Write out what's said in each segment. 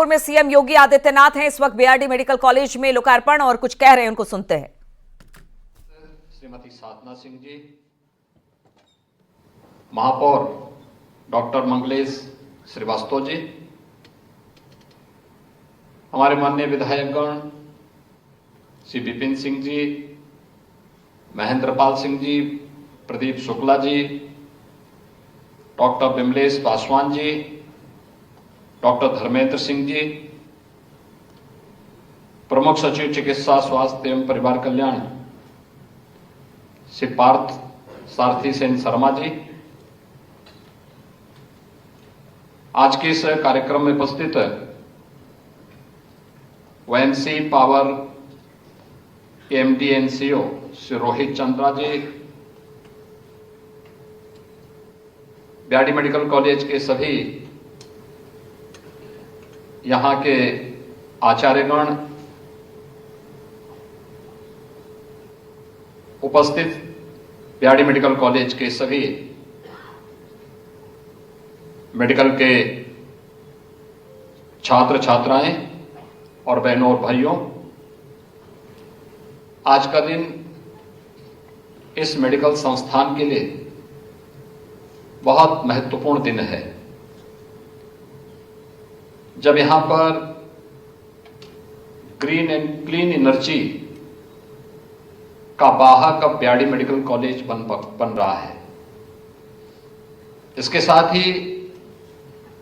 शाजापुर में सीएम योगी आदित्यनाथ हैं इस वक्त बीआरडी मेडिकल कॉलेज में लोकार्पण और कुछ कह रहे हैं, उनको सुनते हैं। श्रीमती साधना सिंह जी, महापौर डॉक्टर मंगलेश श्रीवास्तव जी, हमारे माननीय विधायकगण श्री विपिन सिंह जी, महेंद्रपाल सिंह जी, प्रदीप शुक्ला जी, डॉक्टर विमलेश पासवान जी, डॉक्टर धर्मेंद्र सिंह जी, प्रमुख सचिव चिकित्सा स्वास्थ्य एवं परिवार कल्याण श्री पार्थ सारथी सेन शर्मा जी, आज के इस कार्यक्रम में उपस्थित YMC power MD and CEO Shri Rohit Chandra ji, BRD medical college के सभी यहां के आचार्यगण, उपस्थित बीआरडी मेडिकल कॉलेज के सभी मेडिकल के छात्र छात्राएं और बहनों और भाइयों, आज का दिन इस मेडिकल संस्थान के लिए बहुत महत्वपूर्ण दिन है। जब यहां पर ग्रीन एंड क्लीन एनर्जी का वाहक अब बीआरडी मेडिकल कॉलेज बन रहा है। इसके साथ ही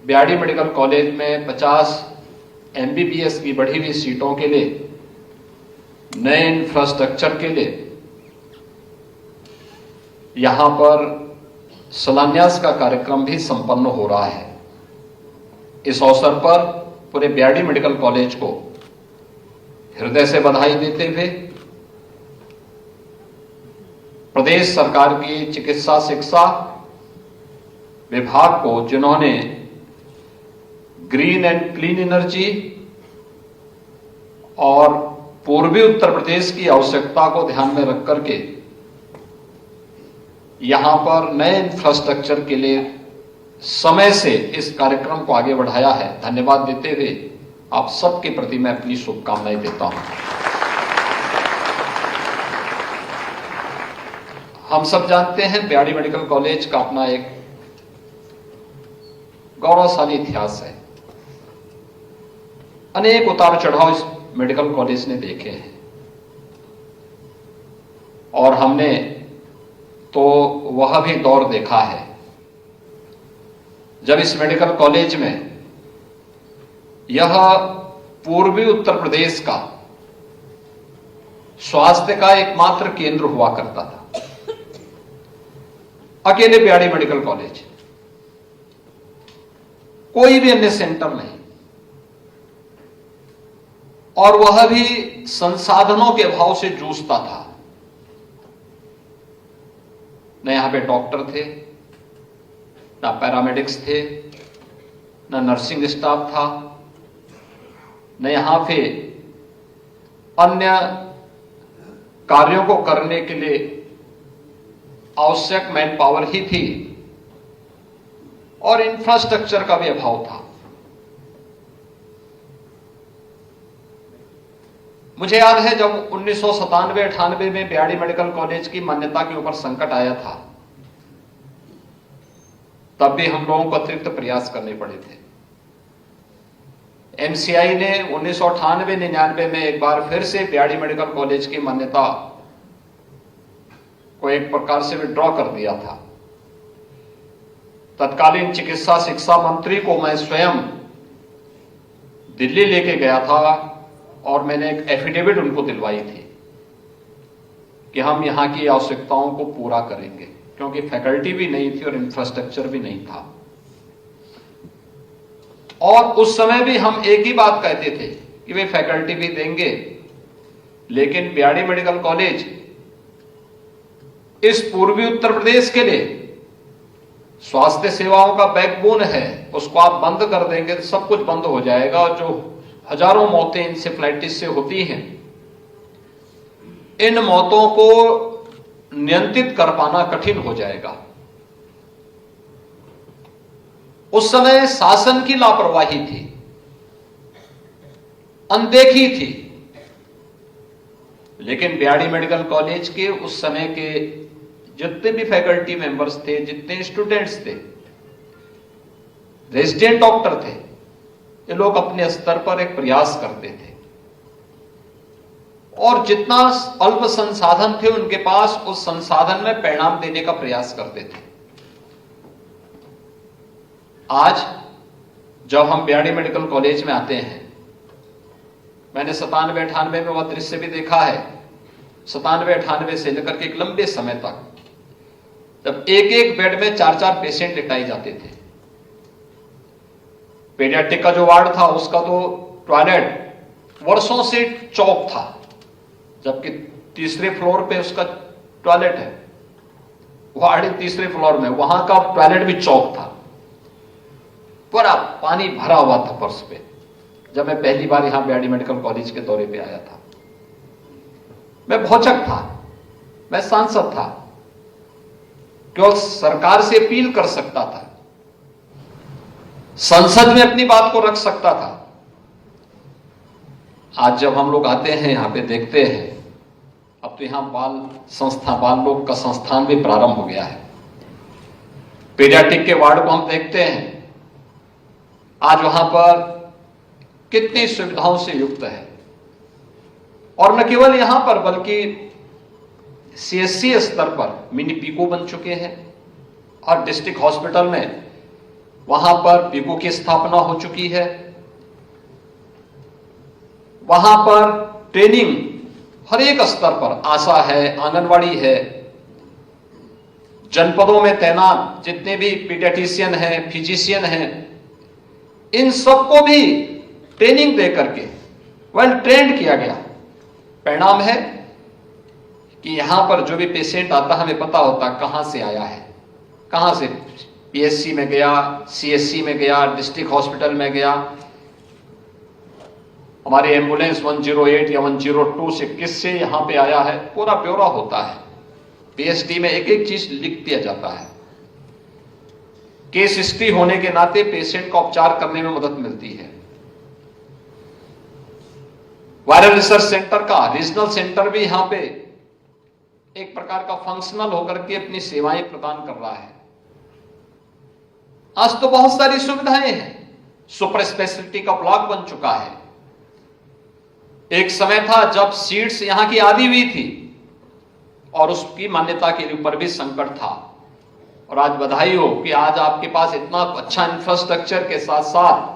बीआरडी मेडिकल कॉलेज में 50 एमबीबीएस की बढ़ी हुई सीटों के लिए, नए इंफ्रास्ट्रक्चर के लिए यहां पर शिलान्यास का कार्यक्रम भी संपन्न हो रहा है। इस अवसर पर पूरे बीआरडी मेडिकल कॉलेज को हृदय से बधाई देते हुए प्रदेश सरकार की चिकित्सा शिक्षा विभाग को, जिन्होंने ग्रीन एंड क्लीन एनर्जी और पूर्वी उत्तर प्रदेश की आवश्यकता को ध्यान में रख करके यहां पर नए इंफ्रास्ट्रक्चर के लिए समय से इस कार्यक्रम को आगे बढ़ाया है, धन्यवाद देते हुए आप सबके प्रति मैं अपनी शुभकामनाएं देता हूं। हम सब जानते हैं बीआरडी मेडिकल कॉलेज का अपना एक गौरवशाली इतिहास है। अनेक उतार चढ़ाव इस मेडिकल कॉलेज ने देखे हैं और हमने तो वह भी दौर देखा है जब इस मेडिकल कॉलेज में यह पूर्वी उत्तर प्रदेश का स्वास्थ्य का एकमात्र केंद्र हुआ करता था। अकेले बीआरडी मेडिकल कॉलेज, कोई भी अन्य सेंटर नहीं, और वह भी संसाधनों के अभाव से जूझता था। न यहां पे डॉक्टर थे, ना पैरामेडिक्स थे, ना नर्सिंग स्टाफ था, न यहां पे अन्य कार्यों को करने के लिए आवश्यक मैन पावर ही थी, और इंफ्रास्ट्रक्चर का भी अभाव था। मुझे याद है जब 1997-98 में बीआरडी मेडिकल कॉलेज की मान्यता के ऊपर संकट आया था, तब भी हम लोगों को अतिरिक्त प्रयास करने पड़े थे। एमसीआई ने 1998-99 में एक बार फिर से बीआरडी मेडिकल कॉलेज की मान्यता को एक प्रकार से विड्रॉ कर दिया था। तत्कालीन चिकित्सा शिक्षा मंत्री को मैं स्वयं दिल्ली लेके गया था और मैंने एक एफिडेविट उनको दिलवाई थी कि हम यहां की आवश्यकताओं को पूरा करेंगे, क्योंकि फैकल्टी भी नहीं थी और इंफ्रास्ट्रक्चर भी नहीं था। और उस समय भी हम एक ही बात कहते थे कि वे फैकल्टी भी देंगे, लेकिन बीआरडी मेडिकल कॉलेज इस पूर्वी उत्तर प्रदेश के लिए स्वास्थ्य सेवाओं का बैकबोन है। उसको आप बंद कर देंगे तो सब कुछ बंद हो जाएगा, और जो हजारों मौतें इंसेफ्लाइटिस से होती हैं, इन मौतों को नियंत्रित कर पाना कठिन हो जाएगा। उस समय शासन की लापरवाही थी अनदेखी थी। लेकिन बीआरडी मेडिकल कॉलेज के उस समय के जितने भी फैकल्टी मेंबर्स थे, जितने स्टूडेंट्स थे, रेजिडेंट डॉक्टर थे, ये लोग अपने स्तर पर एक प्रयास करते थे और जितना अल्प संसाधन थे उनके पास, उस संसाधन में परिणाम देने का प्रयास करते थे। आज जब हम बीआरडी मेडिकल कॉलेज में आते हैं, मैंने 97-98 में वह दृश्य भी देखा है। 97-98 से लेकर के एक लंबे समय तक जब एक एक बेड में 4-4 पेशेंट लिटाए जाते थे। पीडियाट्रिक का जो वार्ड था उसका तो टॉयलेट वर्षों से चौक था, जबकि तीसरे फ्लोर पे उसका टॉयलेट है। वार्ड तीसरे फ्लोर में, वहां का टॉयलेट भी चौक था, पूरा पानी भरा हुआ था फर्श पे। जब मैं पहली बार यहां बीआरडी मेडिकल कॉलेज के दौरे पे आया था, मैं भौचक था, मैं सांसद था, केवल सरकार से अपील कर सकता था, संसद में अपनी बात को रख सकता था। आज जब हम लोग आते हैं यहां पे देखते हैं, अब तो यहां बाल लोग का संस्थान भी प्रारंभ हो गया है। पीडियाट्रिक के वार्ड को हम देखते हैं, आज वहां पर कितनी सुविधाओं से युक्त है। और न केवल यहां पर बल्कि सीएससी स्तर पर मिनी पीको बन चुके हैं और डिस्ट्रिक्ट हॉस्पिटल में वहां पर पीको की स्थापना हो चुकी है। वहां पर ट्रेनिंग हर एक स्तर पर, आशा है, आंगनवाड़ी है, जनपदों में तैनात जितने भी पीडियाट्रिशियन हैं, फिजिशियन हैं, इन सबको भी ट्रेनिंग दे करके वेल ट्रेंड किया गया। परिणाम है कि यहां पर जो भी पेशेंट आता, हमें पता होता कहां से आया है, कहां से पीएचसी में गया, सीएससी में गया, डिस्ट्रिक्ट हॉस्पिटल में गया, हमारे एम्बुलेंस 108 या 102 से किससे यहां पे आया है, पूरा ब्यौरा होता है। पीएचडी में एक एक चीज लिख दिया जाता है। केस हिस्ट्री होने के नाते पेशेंट का उपचार करने में मदद मिलती है। वायरल रिसर्च सेंटर का रीजनल सेंटर भी यहां पे एक प्रकार का फंक्शनल होकर के अपनी सेवाएं प्रदान कर रहा है। आज तो बहुत सारी सुविधाएं हैं, सुपर स्पेशलिटी का ब्लॉक बन चुका है। एक समय था जब सीट्स यहां की आधी हुई थी और उसकी मान्यता के ऊपर भी संकट था, और आज बधाई हो कि आज आपके पास इतना अच्छा इंफ्रास्ट्रक्चर के साथ साथ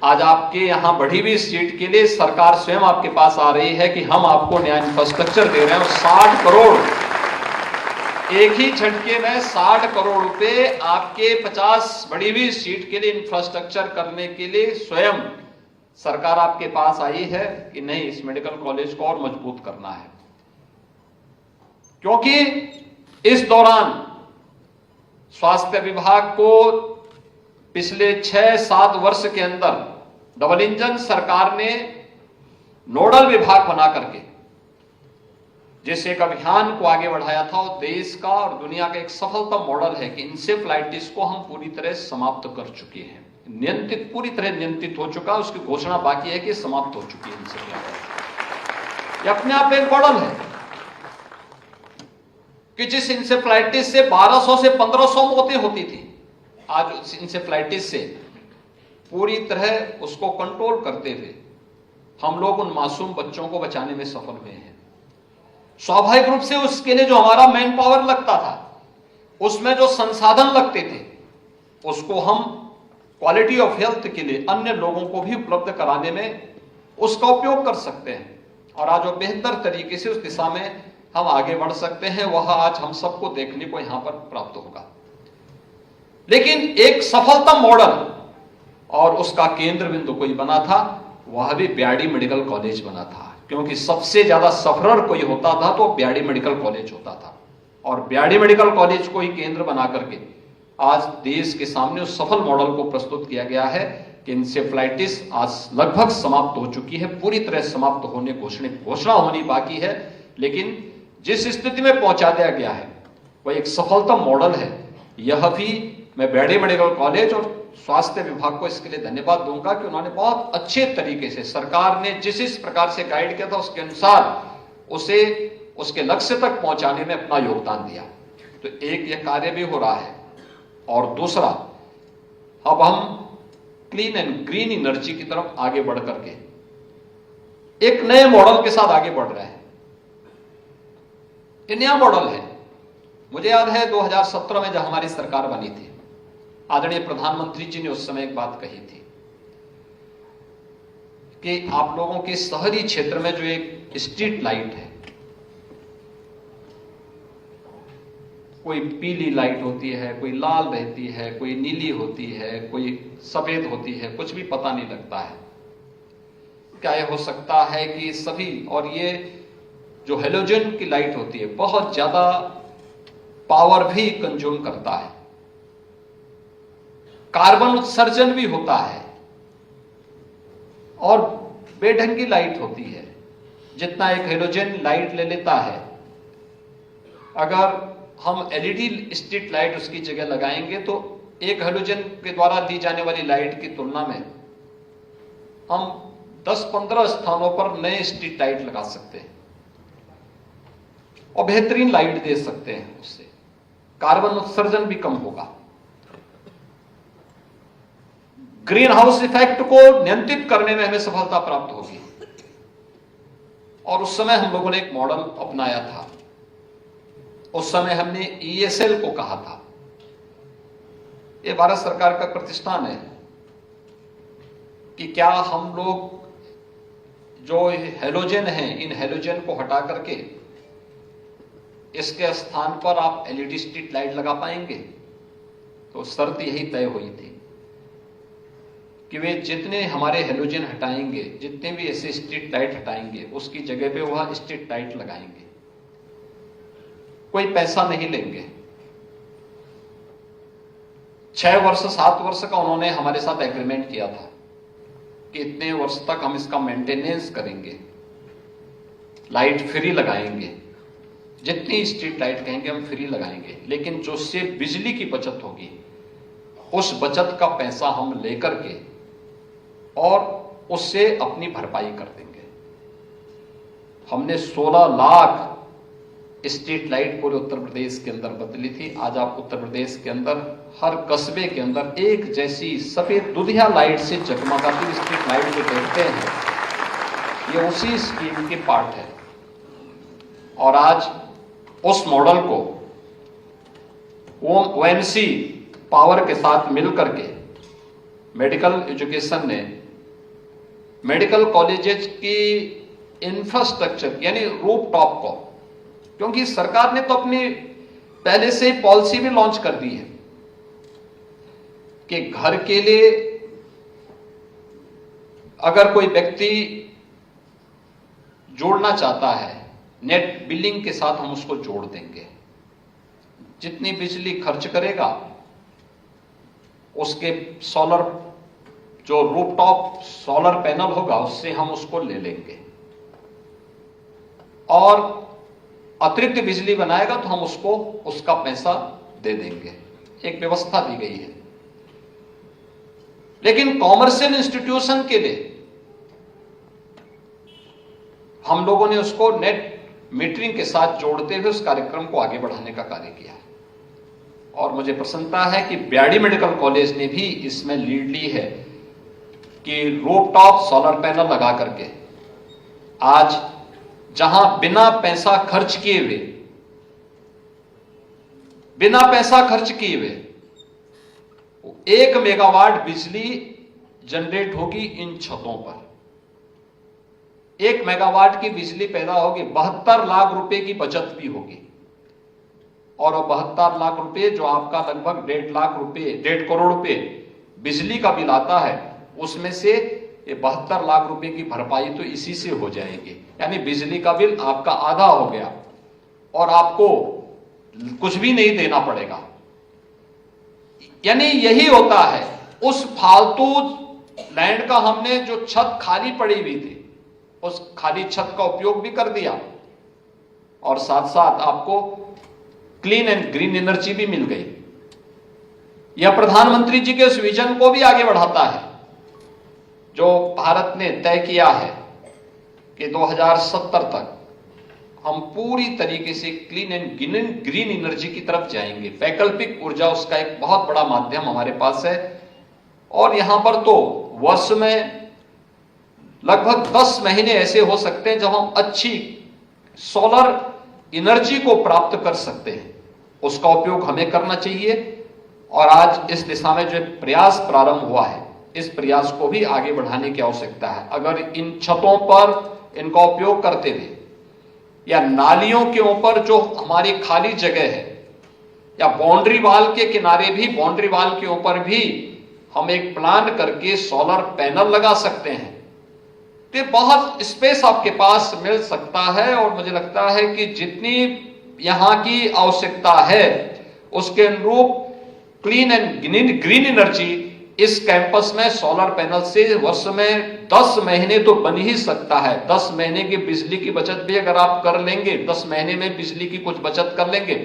आज आपके यहां बढ़ी हुई सीट के लिए सरकार स्वयं आपके पास आ रही है कि हम आपको नया इंफ्रास्ट्रक्चर दे रहे हैं। 60 करोड़ एक ही झटके में 60 करोड़ रुपए आपके 50 बढ़ी हुई सीट के लिए इंफ्रास्ट्रक्चर करने के लिए स्वयं सरकार आपके पास आई है कि नहीं, इस मेडिकल कॉलेज को और मजबूत करना है। क्योंकि इस दौरान स्वास्थ्य विभाग को पिछले 6-7 वर्ष के अंदर डबल इंजन सरकार ने नोडल विभाग बना करके जिस एक अभियान को आगे बढ़ाया था, वो देश का और दुनिया का एक सफलतम मॉडल है कि इंसेफ्लाइटिस को हम पूरी तरह समाप्त कर चुके हैं। नियंत्रित, पूरी तरह नियंत्रित हो चुका, उसकी घोषणा बाकी है कि समाप्त हो चुकी है इंसेफ्लाइटिस। ये अपने आप एक मॉडल है कि जिस इंसेफ्लाइटिस से 1200 से 1500 मौतें होती थी, आज उस इंसेफ्लाइटिस से पूरी तरह उसको कंट्रोल करते हुए हम लोग उन मासूम बच्चों को बचाने में सफल हुए हैं। स्वाभाविक रूप से उसके लिए जो हमारा मैन पावर लगता था, उसमें जो संसाधन लगते थे, उसको हम क्वालिटी ऑफ हेल्थ के लिए अन्य लोगों को भी उपलब्ध कराने में उसका उपयोग कर सकते हैं। और आज वो बेहतर तरीके से उस दिशा में हम आगे बढ़ सकते हैं, वह आज हम सबको देखने को यहां पर प्राप्त होगा। लेकिन एक सफलतम मॉडल और उसका केंद्र बिंदु कोई बना था, वह भी बीआरडी मेडिकल कॉलेज बना था। क्योंकि सबसे ज्यादा सफरर कोई होता था तो बीआरडी मेडिकल कॉलेज होता था, और बीआरडी मेडिकल कॉलेज को ही केंद्र बना करके आज देश के सामने उस सफल मॉडल को प्रस्तुत किया गया है कि इंसेफ्लाइटिस आज लगभग समाप्त हो चुकी है, पूरी तरह समाप्त होने घोषणा होनी बाकी है। लेकिन जिस स्थिति में पहुंचा दिया गया है वह एक सफलतम मॉडल है। यह भी मैं बीआरडी मेडिकल कॉलेज और स्वास्थ्य विभाग को इसके लिए धन्यवाद दूंगा कि उन्होंने बहुत अच्छे तरीके से, सरकार ने जिस प्रकार से गाइड किया था उसके अनुसार उसे उसके लक्ष्य तक पहुंचाने में अपना योगदान दिया। तो एक यह कार्य भी हो रहा है, और दूसरा, अब हम क्लीन एंड ग्रीन एनर्जी की तरफ आगे बढ़ करके एक नए मॉडल के साथ आगे बढ़ रहे हैं। ये नया मॉडल है। मुझे याद है 2017 में जब हमारी सरकार बनी थी, आदरणीय प्रधानमंत्री जी ने उस समय एक बात कही थी कि आप लोगों के शहरी क्षेत्र में जो एक स्ट्रीट लाइट है, कोई पीली लाइट होती है, कोई लाल रहती है, कोई नीली होती है, कोई सफेद होती है, कुछ भी पता नहीं लगता है। क्या यह हो सकता है कि सभी, और ये जो हेलोजन की लाइट होती है बहुत ज्यादा पावर भी कंज्यूम करता है, कार्बन उत्सर्जन भी होता है, और बेढंगी लाइट होती है। जितना एक हेलोजन लाइट ले लेता है, अगर हम एलईडी स्ट्रीट लाइट उसकी जगह लगाएंगे तो एक हेलोजन के द्वारा दी जाने वाली लाइट की तुलना में हम 10-15 स्थानों पर नए स्ट्रीट लाइट लगा सकते हैं और बेहतरीन लाइट दे सकते हैं। उससे कार्बन उत्सर्जन भी कम होगा, ग्रीन हाउस इफेक्ट को नियंत्रित करने में हमें सफलता प्राप्त होगी। और उस समय हम लोगों ने एक मॉडल अपनाया था। उस समय हमने ESL को कहा था, यह भारत सरकार का प्रतिष्ठान है, कि क्या हम लोग जो हेलोजन है, इन हेलोजन को हटा करके इसके स्थान पर आप एलईडी स्ट्रीट लाइट लगा पाएंगे। तो शर्त यही तय हुई थी कि वे जितने हमारे हेलोजन हटाएंगे, जितने भी ऐसे स्ट्रीट लाइट हटाएंगे, उसकी जगह पे वह स्ट्रीट लाइट लगाएंगे, कोई पैसा नहीं लेंगे। 6 वर्ष 7 वर्ष का उन्होंने हमारे साथ एग्रीमेंट किया था कि इतने वर्ष तक हम इसका मेंटेनेंस करेंगे, लाइट फ्री लगाएंगे, जितनी स्ट्रीट लाइट कहेंगे हम फ्री लगाएंगे, लेकिन जो उससे बिजली की बचत होगी उस बचत का पैसा हम लेकर के और उससे अपनी भरपाई कर देंगे। हमने 16 लाख स्ट्रीट लाइट पूरे उत्तर प्रदेश के अंदर बदली थी। आज आप उत्तर प्रदेश के अंदर हर कस्बे के अंदर एक जैसी सफेद दुधिया लाइट से जगमगाती स्ट्रीट लाइट जो देखते हैं, ये उसी स्कीम के पार्ट है। और आज उस मॉडल को OMC पावर के साथ मिलकर के मेडिकल एजुकेशन ने मेडिकल कॉलेजेस की इंफ्रास्ट्रक्चर यानी रूफटॉप को, क्योंकि सरकार ने तो अपनी पहले से पॉलिसी भी लॉन्च कर दी है कि घर के लिए अगर कोई व्यक्ति जोड़ना चाहता है, नेट बिलिंग के साथ हम उसको जोड़ देंगे। जितनी बिजली खर्च करेगा उसके सोलर जो रूफटॉप सोलर पैनल होगा उससे हम उसको ले लेंगे, और अतिरिक्त बिजली बनाएगा तो हम उसको उसका पैसा दे देंगे। एक व्यवस्था दी गई है। लेकिन कॉमर्शियल इंस्टीट्यूशन के लिए हम लोगों ने उसको नेट मीटरिंग के साथ जोड़ते हुए उस कार्यक्रम को आगे बढ़ाने का कार्य किया। और मुझे प्रसन्नता है कि बीआरडी मेडिकल कॉलेज ने भी इसमें लीड ली है कि रूफटॉप सोलर पैनल लगा करके आज जहां बिना पैसा खर्च किए हुए 1 मेगावाट बिजली जनरेट होगी इन छतों पर। 1 मेगावाट की बिजली पैदा होगी, 72 लाख रुपए की बचत भी होगी। और 72 लाख रुपए जो आपका लगभग 1.5 करोड़ रुपए बिजली का बिल आता है, उसमें से ये 72 लाख रुपए की भरपाई तो इसी से हो जाएगी। यानी बिजली का बिल आपका आधा हो गया और आपको कुछ भी नहीं देना पड़ेगा। यानी यही होता है। उस फालतू लैंड का हमने जो छत खाली पड़ी हुई थी, उस खाली छत का उपयोग भी कर दिया और साथ साथ आपको क्लीन एंड ग्रीन एनर्जी भी मिल गई। यह प्रधानमंत्री जी के उस विजन को भी आगे बढ़ाता है जो भारत ने तय किया है कि 2070 तक हम पूरी तरीके से क्लीन एंड ग्रीन एनर्जी की तरफ जाएंगे। वैकल्पिक ऊर्जा उसका एक बहुत बड़ा माध्यम हमारे पास है और यहां पर तो वर्ष में लगभग 10 महीने ऐसे हो सकते हैं जब हम अच्छी सोलर एनर्जी को प्राप्त कर सकते हैं। उसका उपयोग हमें करना चाहिए और आज इस दिशा में जो प्रयास प्रारंभ हुआ है, इस प्रयास को भी आगे बढ़ाने की आवश्यकता है। अगर इन छतों पर इनका उपयोग करते हुए या नालियों के ऊपर जो हमारी खाली जगह है या बाउंड्री वाल के किनारे भी, बाउंड्री वाल के ऊपर भी हम एक प्लान करके सोलर पैनल लगा सकते हैं तो बहुत स्पेस आपके पास मिल सकता है। और मुझे लगता है कि जितनी यहां की आवश्यकता है उसके अनुरूप क्लीन एंड ग्रीन एनर्जी इस कैंपस में सोलर पैनल से वर्ष में 10 महीने तो बन ही सकता है। 10 महीने की बिजली की बचत भी अगर आप कर लेंगे, 10 महीने में बिजली की कुछ बचत कर लेंगे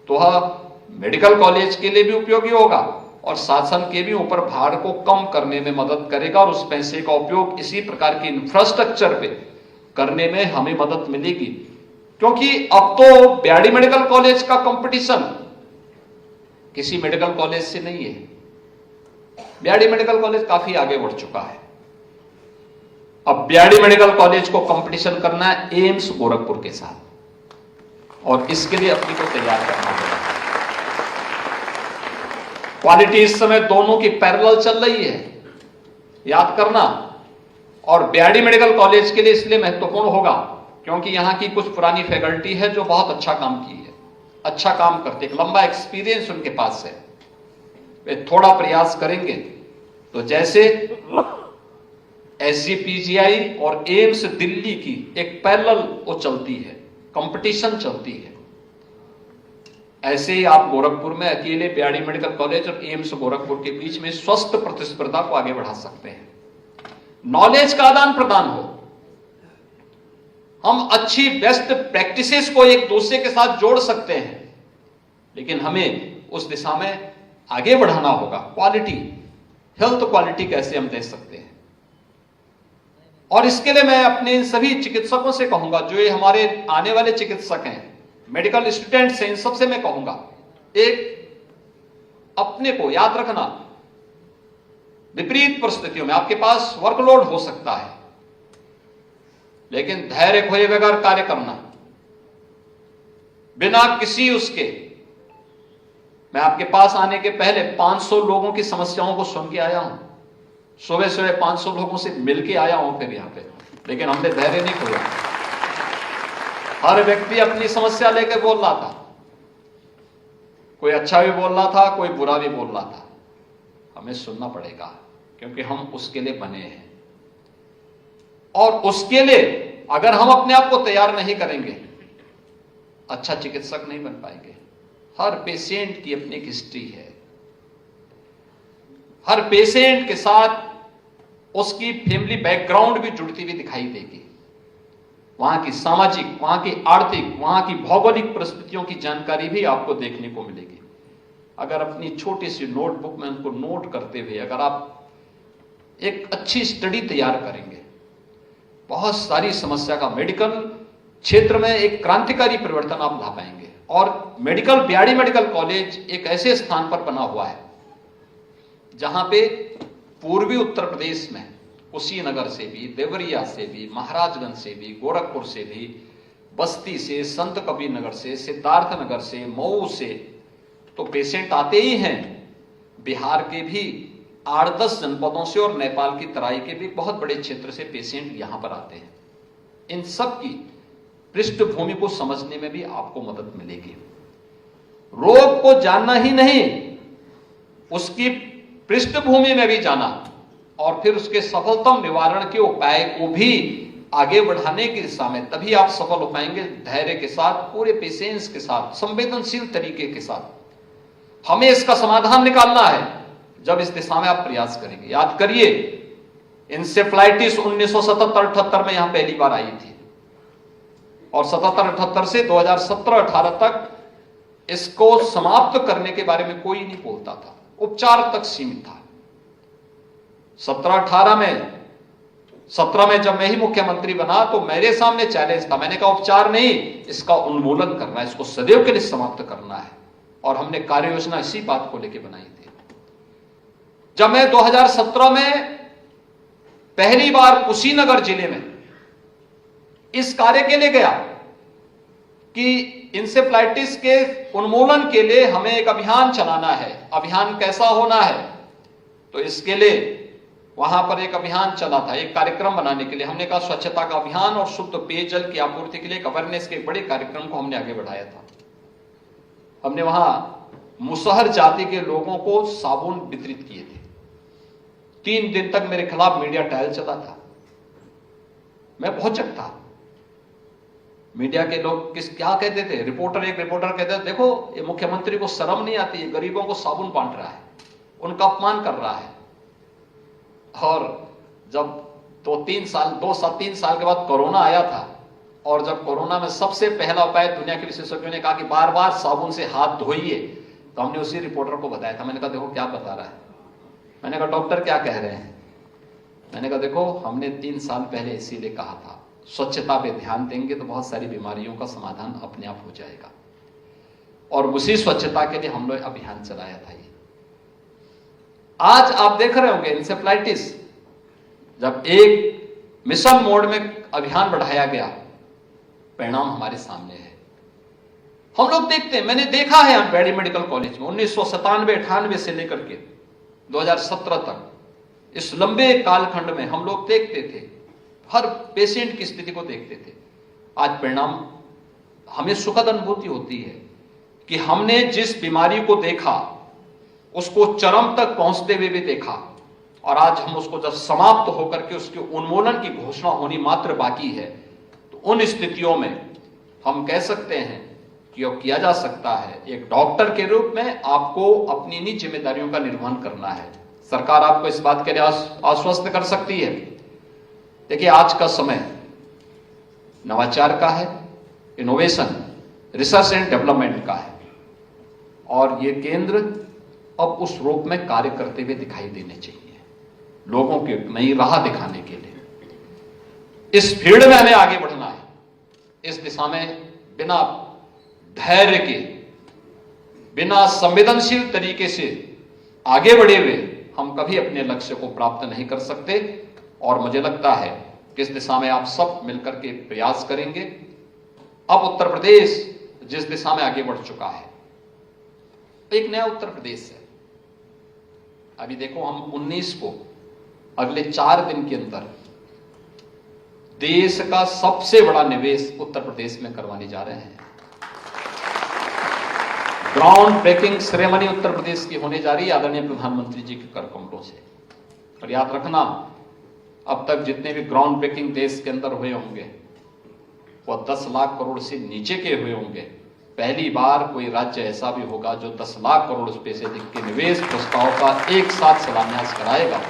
तो वह मेडिकल कॉलेज के लिए भी उपयोगी होगा और शासन के भी ऊपर भार को कम करने में मदद करेगा और उस पैसे का उपयोग इसी प्रकार के इंफ्रास्ट्रक्चर पे करने में हमें मदद मिलेगी। क्योंकि अब तो बीआरडी मेडिकल कॉलेज का कंपटीशन किसी मेडिकल कॉलेज से नहीं है। बीआरडी मेडिकल कॉलेज काफी आगे बढ़ चुका है। अब बीआरडी मेडिकल कॉलेज को कंपटीशन करना है एम्स गोरखपुर के साथ और इसके लिए अपनी को तैयार करना होगा। क्वालिटी इस समय दोनों की पैरेलल चल रही है, याद करना। और बीआरडी मेडिकल कॉलेज के लिए इसलिए महत्वपूर्ण होगा क्योंकि यहां की कुछ पुरानी फैकल्टी है जो बहुत अच्छा काम की है, अच्छा काम करते, एक लंबा एक्सपीरियंस उनके पास है। वे थोड़ा प्रयास करेंगे तो जैसे एसजीपीजीआई और एम्स दिल्ली की एक पैरेलल वो चलती है, कंपटीशन चलती है, ऐसे ही आप गोरखपुर में अकेले बीआरडी मेडिकल कॉलेज और एम्स गोरखपुर के बीच में स्वस्थ प्रतिस्पर्धा को आगे बढ़ा सकते हैं। नॉलेज का आदान प्रदान हो, हम अच्छी बेस्ट प्रैक्टिसेस को एक दूसरे के साथ जोड़ सकते हैं, लेकिन हमें उस दिशा में आगे बढ़ाना होगा। क्वालिटी, हेल्थ क्वालिटी कैसे हम दे सकते हैं और इसके लिए मैं अपने सभी चिकित्सकों से कहूंगा, जो ये हमारे आने वाले चिकित्सक हैं, मेडिकल स्टूडेंट्स हैं, इन सबसे मैं कहूंगा एक अपने को याद रखना, विपरीत परिस्थितियों में आपके पास वर्कलोड हो सकता है लेकिन धैर्य खोए बगैर कार्य करना, बिना किसी उसके। मैं आपके पास आने के पहले 500 लोगों की समस्याओं को सुन के आया हूं, सुबह सुबह 500 लोगों से मिलके आया हूं फिर यहां पे, लेकिन हमने धैर्य नहीं खोया। हर व्यक्ति अपनी समस्या लेकर बोल रहा था, कोई अच्छा भी बोल रहा था, कोई बुरा भी बोल रहा था। हमें सुनना पड़ेगा क्योंकि हम उसके लिए बने हैं और उसके लिए अगर हम अपने आप को तैयार नहीं करेंगे अच्छा चिकित्सक नहीं बन पाएंगे। हर पेशेंट की अपनी एक हिस्ट्री है, हर पेशेंट के साथ उसकी फैमिली बैकग्राउंड भी जुड़ती हुई दिखाई देगी, वहां की सामाजिक, वहां की आर्थिक, वहां की भौगोलिक परिस्थितियों की जानकारी भी आपको देखने को मिलेगी। अगर अपनी छोटी सी नोटबुक में उनको नोट करते हुए अगर आप एक अच्छी स्टडी तैयार करेंगे, बहुत सारी समस्या का मेडिकल क्षेत्र में एक क्रांतिकारी परिवर्तन आप ला पाएंगे। और मेडिकल बीआरडी मेडिकल कॉलेज एक ऐसे स्थान पर बना हुआ है जहां पे पूर्वी उत्तर प्रदेश में कुशीनगर से भी, देवरिया से भी, महाराजगंज से भी, गोरखपुर से भी, बस्ती से, संत कबीर नगर से, सिद्धार्थ नगर से, मऊ से तो पेशेंट आते ही हैं। बिहार के भी 8-10 जनपदों से और नेपाल की तराई के भी बहुत बड़े क्षेत्र से पेशेंट यहां पर आते हैं। इन सब की पृष्ठभूमि को समझने में भी आपको मदद मिलेगी। रोग को जानना ही नहीं, उसकी पृष्ठभूमि में भी जाना और फिर उसके सफलतम निवारण के उपाय को भी आगे बढ़ाने की दिशा में, तभी आप सफल हो पाएंगे। धैर्य के साथ, पूरे पेशेंस के साथ, संवेदनशील तरीके के साथ हमें इसका समाधान निकालना है। जब इस दिशा में आप प्रयास करेंगे, याद करिए इंसेफ्लाइटिस 1977-78 में यहां पहली बार आई थी और 77-78 से 2017-18 तक इसको समाप्त करने के बारे में कोई नहीं बोलता था। उपचार तक सीमित था। 17 में जब मैं ही मुख्यमंत्री बना तो मेरे सामने चैलेंज था। मैंने कहा उपचार नहीं, इसका उन्मूलन करना है, इसको सदैव के लिए समाप्त करना है। और हमने कार्य योजना इसी बात को लेकर बनाई थी। जब मैं 2017 में पहली बार कुशीनगर जिले में इस कार्य के लिए गया कि इंसेफ्लाइटिस के उन्मूलन के लिए हमें एक अभियान चलाना है। अभियान कैसा होना है, तो इसके लिए वहां पर एक अभियान चला था, एक कार्यक्रम बनाने के लिए। हमने कहा स्वच्छता का अभियान और शुद्ध पेयजल की आपूर्ति के लिए एक अवेयरनेस के बड़े कार्यक्रम को हमने आगे बढ़ाया था। हमने वहां मुसहर जाति के लोगों को साबुन वितरित किए थे। 3 दिन तक मेरे खिलाफ मीडिया ट्रायल चला था। मैं बहुत जगता। मीडिया के लोग क्या कहते थे, एक रिपोर्टर कहते थे, देखो ये मुख्यमंत्री को शर्म नहीं आती, ये गरीबों को साबुन बांट रहा है, उनका अपमान कर रहा है। और जब 3 साल के बाद कोरोना आया था, और जब कोरोना में सबसे पहला उपाय दुनिया के विशेषज्ञों ने कहा कि बार बार साबुन से हाथ धोइए, तो हमने उसी रिपोर्टर को बताया था। मैंने कहा देखो क्या बता रहा है। मैंने कहा डॉक्टर क्या कह रहे हैं। मैंने कहा देखो हमने 3 साल पहले इसीलिए कहा था स्वच्छता पे ध्यान देंगे तो बहुत सारी बीमारियों का समाधान अपने आप हो जाएगा। और उसी स्वच्छता के लिए हम लोग अभियान चलाया था। ये आज आप देख रहे होंगे इंसेफ्लाइटिस, जब एक मिशन मोड में अभियान बढ़ाया गया, परिणाम हमारे सामने है। हम लोग देखते हैं, मैंने देखा है ब्याडी मेडिकल कॉलेज में 1997-98 से लेकर के 2017 तक, इस लंबे कालखंड में हम लोग देखते थे, हर पेशेंट की स्थिति को देखते थे। आज परिणाम हमें सुखद अनुभूति होती है कि हमने जिस बीमारी को देखा उसको चरम तक पहुंचते हुए भी देखा, और आज हम उसको जब समाप्त होकर के उसके उन्मूलन की घोषणा होनी मात्र बाकी है, तो उन स्थितियों में हम कह सकते हैं कि अब किया जा सकता है। एक डॉक्टर के रूप में आपको अपनी निजी जिम्मेदारियों का निर्वहन करना है। सरकार आपको इस बात के लिए आश्वस्त कर सकती है। देखिए आज का समय नवाचार का है, इनोवेशन, रिसर्च एंड डेवलपमेंट का है, और ये केंद्र अब उस रूप में कार्य करते हुए दिखाई देने चाहिए, लोगों की नई राह दिखाने के लिए। इस फील्ड में हमें आगे बढ़ना है। इस दिशा में बिना धैर्य के, बिना संवेदनशील तरीके से आगे बढ़े हुए हम कभी अपने लक्ष्य को प्राप्त नहीं कर सकते। और मुझे लगता है कि इस दिशा में आप सब मिलकर के प्रयास करेंगे। अब उत्तर प्रदेश जिस दिशा में आगे बढ़ चुका है, एक नया उत्तर प्रदेश है। अभी देखो हम 19 को अगले 4 दिन के अंदर देश का सबसे बड़ा निवेश उत्तर प्रदेश में करवाने जा रहे हैं। Ground breaking ceremony Uttar Pradesh की होने जा रही है आदरणीय प्रधानमंत्री जी के कर कमलों से। और याद रखना, अब तक जितने भी ग्राउंड ब्रेकिंग देश के अंदर हुए होंगे वो 10 लाख करोड़ से नीचे के हुए होंगे। पहली बार कोई राज्य ऐसा भी होगा जो 10 लाख करोड़ रुपए से अधिक के निवेश प्रस्ताव का एक साथ शिलान्यास कराएगा,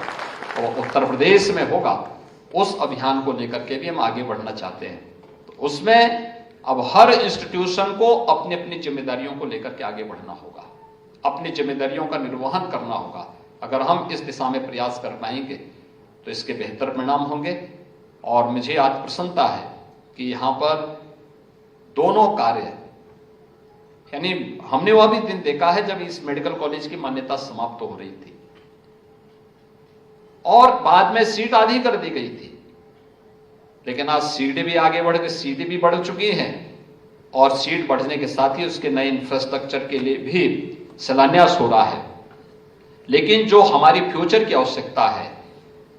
और उत्तर प्रदेश में होगा। उस अभियान को लेकर के भी हम आगे बढ़ना चाहते हैं। तो उसमें अब हर इंस्टीट्यूशन को अपनी अपनी जिम्मेदारियों को लेकर के आगे बढ़ना होगा, अपनी जिम्मेदारियों का निर्वहन करना होगा। अगर हम इस दिशा में प्रयास कर पाएंगे तो इसके बेहतर परिणाम होंगे। और मुझे आज प्रसन्नता है कि यहाँ पर दोनों कार्य, यानी हमने वह भी दिन देखा है जब इस मेडिकल कॉलेज की मान्यता समाप्त हो रही थी और बाद में सीट आधी कर दी गई थी, लेकिन आज सीटें भी आगे बढ़ गई, सीटें भी बढ़ चुकी हैं, और सीट बढ़ने के साथ ही उसके नए इंफ्रास्ट्रक्चर के लिए भी शिलान्यास हो रहा है। लेकिन जो हमारी फ्यूचर की आवश्यकता है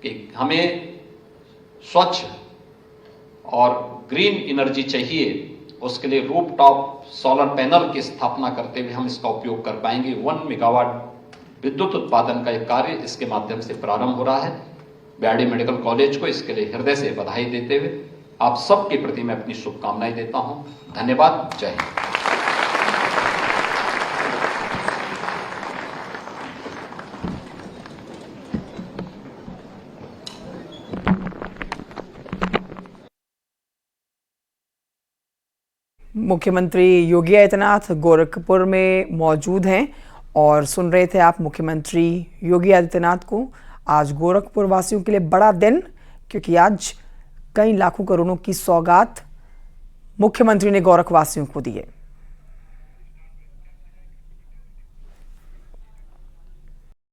कि हमें स्वच्छ और ग्रीन एनर्जी चाहिए, उसके लिए रूफटॉप सोलर पैनल की स्थापना करते हुए हम इसका उपयोग कर पाएंगे। 1 मेगावाट विद्युत उत्पादन का एक कार्य इसके माध्यम से प्रारंभ हो रहा है। ब्याडी मेडिकल कॉलेज को इसके लिए हृदय से बधाई देते हुए आप सबके प्रति मैं अपनी शुभकामनाएं देता हूं। धन्यवाद। जय हिंद। मुख्यमंत्री योगी आदित्यनाथ गोरखपुर में मौजूद हैं और सुन रहे थे आप मुख्यमंत्री योगी आदित्यनाथ को। आज गोरखपुर वासियों के लिए बड़ा दिन, क्योंकि आज कई लाखों करोड़ों की सौगात मुख्यमंत्री ने गोरखवासियों को दी है।